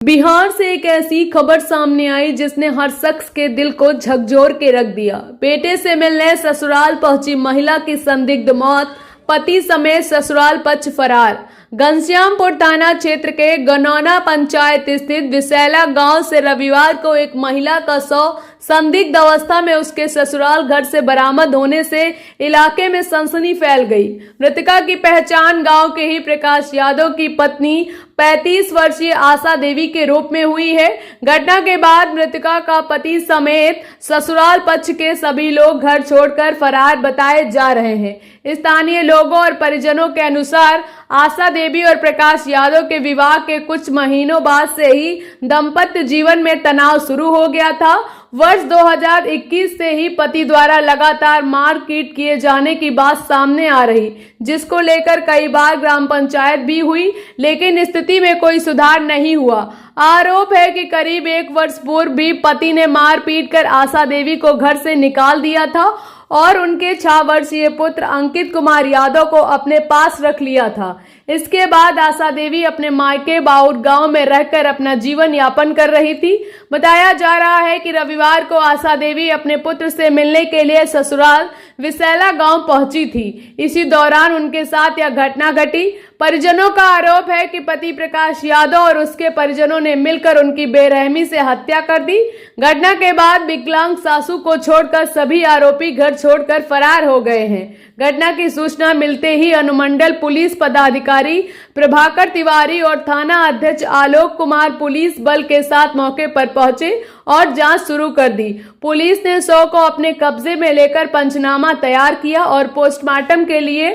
बिहार से एक ऐसी खबर सामने आई जिसने हर शख्स के दिल को झकझोर के रख दिया। बेटे से मिलने ससुराल पहुंची महिला की संदिग्ध मौत, पति समेत ससुराल पक्ष फरार। घनश्यामपुर थाना क्षेत्र के गनौना पंचायत स्थित विसैला गांव से रविवार को एक महिला का शव संदिग्ध अवस्था में उसके ससुराल घर से बरामद होने से इलाके में सनसनी फैल गई। मृतका की पहचान गांव के ही प्रकाश यादव की पत्नी 35 वर्षीय आशा देवी के रूप में हुई है। घटना के बाद मृतका का पति समेत ससुराल पक्ष के सभी लोग घर छोड़कर फरार बताए जा रहे हैं। स्थानीय लोगों और परिजनों के अनुसार आशा देवी और प्रकाश यादव के विवाह के कुछ महीनों बाद से ही दाम्पत्य जीवन में तनाव शुरू हो गया था। वर्ष 2021 से ही पति द्वारा लगातार मारपीट किए जाने की बात सामने आ रही, जिसको लेकर कई बार ग्राम पंचायत भी हुई, लेकिन स्थिति में कोई सुधार नहीं हुआ। आरोप है कि करीब 1 वर्ष पूर्व भी पति ने मारपीट कर आशा देवी को घर से निकाल दिया था और उनके 6 वर्षीय पुत्र अंकित कुमार यादव को अपने पास रख लिया था। इसके बाद आशा देवी अपने मायके बाउर गांव में रहकर अपना जीवन यापन कर रही थी। बताया जा रहा है कि रविवार को आशा देवी अपने पुत्र से मिलने के लिए ससुराल विसैला गांव पहुंची थी। इसी दौरान उनके साथ यह घटना घटी। परिजनों का आरोप है कि पति प्रकाश यादव और उसके परिजनों ने मिलकर उनकी बेरहमी से हत्या कर दी। घटना के बाद विकलांग सासू को छोड़कर सभी आरोपी घर छोड़कर फरार हो गए हैं। घटना की सूचना मिलते ही अनुमंडल पुलिस पदाधिकारी प्रभाकर तिवारी और थाना अध्यक्ष आलोक कुमार पुलिस बल के साथ मौके पर पहुंचे और जांच शुरू कर दी। पुलिस ने शव को अपने कब्जे में लेकर पंचनामा तैयार किया और पोस्टमार्टम के लिए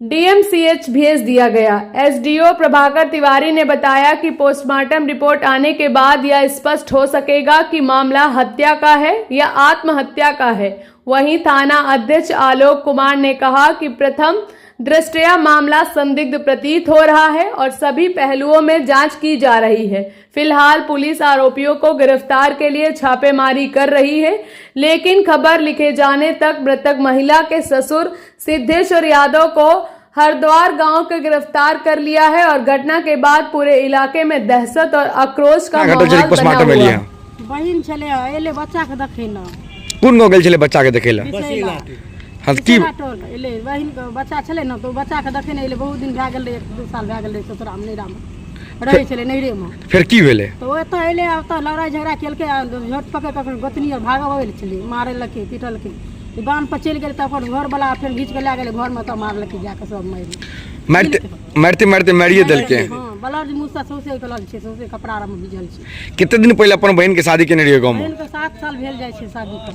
डीएमसीएच भेज दिया गया। एसडीओ प्रभाकर तिवारी ने बताया कि पोस्टमार्टम रिपोर्ट आने के बाद यह स्पष्ट हो सकेगा कि मामला हत्या का है या आत्महत्या का है। वहीं थाना अध्यक्ष आलोक कुमार ने कहा कि प्रथम दृष्टया मामला संदिग्ध प्रतीत हो रहा है और सभी पहलुओं में जांच की जा रही है। फिलहाल पुलिस आरोपियों को गिरफ्तार के लिए छापेमारी कर रही है, लेकिन खबर लिखे जाने तक मृतक महिला के ससुर सिद्धेश्वर यादव को हरद्वार गांव के गिरफ्तार कर लिया है और घटना के बाद पूरे इलाके में दहशत और आक्रोश का माहौल बना हुआ है। बहिन छले एले बच्चा के देखेला कोन गो गेल छले बच्चा के देखेला हां की एले बहिन के बच्चा छले न तो बच्चा के देखे एले बहुत दिन भ गेल 1-2 साल भ गेल ससुरा में नैरा में रहे छले नैरे में। फिर की भेले तो एत एले अब त लड़ाई झगड़ा केलके झट पके के गोतनी और भागल छले मारे लके पीटल के बांध पर चल गेल त अपन घर वाला फिर घीच के ला गेल घर में त मार लके जाके सब मारते मारिए देल के। हां ब्लड मुसा सौसे कलर छे सौसे कपड़ा में भिजल छे। कितने दिन पहले अपन बहन के शादी केने रहिए गांव में? बहन के 7 साल भेल जाय छे शादी के।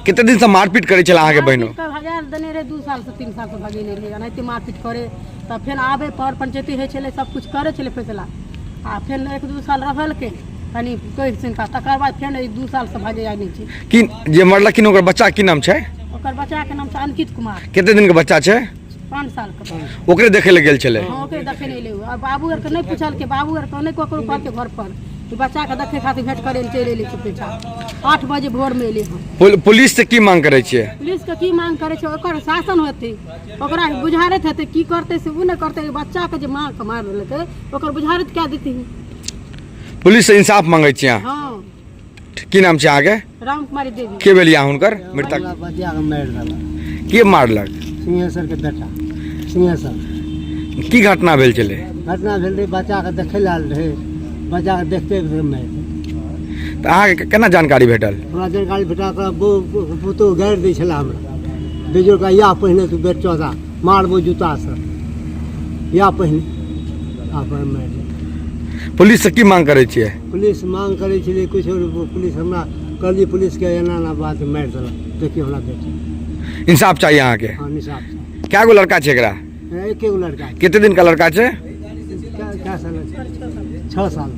कितने दिन से मारपीट करे छला आगे बहनो? हजार दने रे 2 साल से 3 साल से भागे ले अनैते मारपीट करे त फिर आबे पर पंचायती है छले सब कुछ करे छले फैसला आ फिर 1-2 साल रहल के तनी कोई सिंका तकर बाद फिर 2 साल से भागे जाय नहीं छे। कि जे मरला किन ओकर बच्चा की नाम छे? ओकर बच्चा के नाम छे अंकित कुमार। कितने दिन के बच्चा छे? 5 साल का। ओकरे देखे ले गेल छले? हां ओकरे देखे नहीं ले अब बाबू घर के नहीं पूछल के बाबू घर के नहीं कोकरो पर के घर पर कि बच्चा के देखे खातिर भेंट करे ले चले ले पीछा 8 बजे भोर में एले हम। पुलिस से की मांग करे छिए? पुलिस के की मांग करे छे ओकर शासन होते ओकरा बुझारत हेते की करते से उ न करते बच्चा के जे मां के मार लेते ओकर बुझारत क्या देती है। पुलिस से इंसाफ मांगे छिए? हां। की नाम छे आगे? राम कुमारी देवी। के बेलिया हुनकर मृतक बच्चा के मार देला के मारलक? सिंहेश्वर के बेटा सिंहेश्वर। की घटना भेल छले? घटना भेल रहे बच्चा के देखे लाल रहे बच्चा के देखते मार त अहाँ के केना जानकारी भेटल? हमरा जानकारी भेटा के पुतो गाड़ दै छला हमरा बेजोर का या पहिने तू बेट चौदा मारबो जूता से या पहिने अपन मार। पुलिस से की मांग करे छिए? पुलिस मांग करे छले कुछ पुलिस हमरा कहली पुलिस के एना बात मार देला देखियो हमरा बेटा इंसाफ चाहिए अहाँ के? हां इंसाफ। क्या गो लड़का छे एकरा? एक लड़का। कितने दिन का लड़का छे? क्या साल? 6 साल।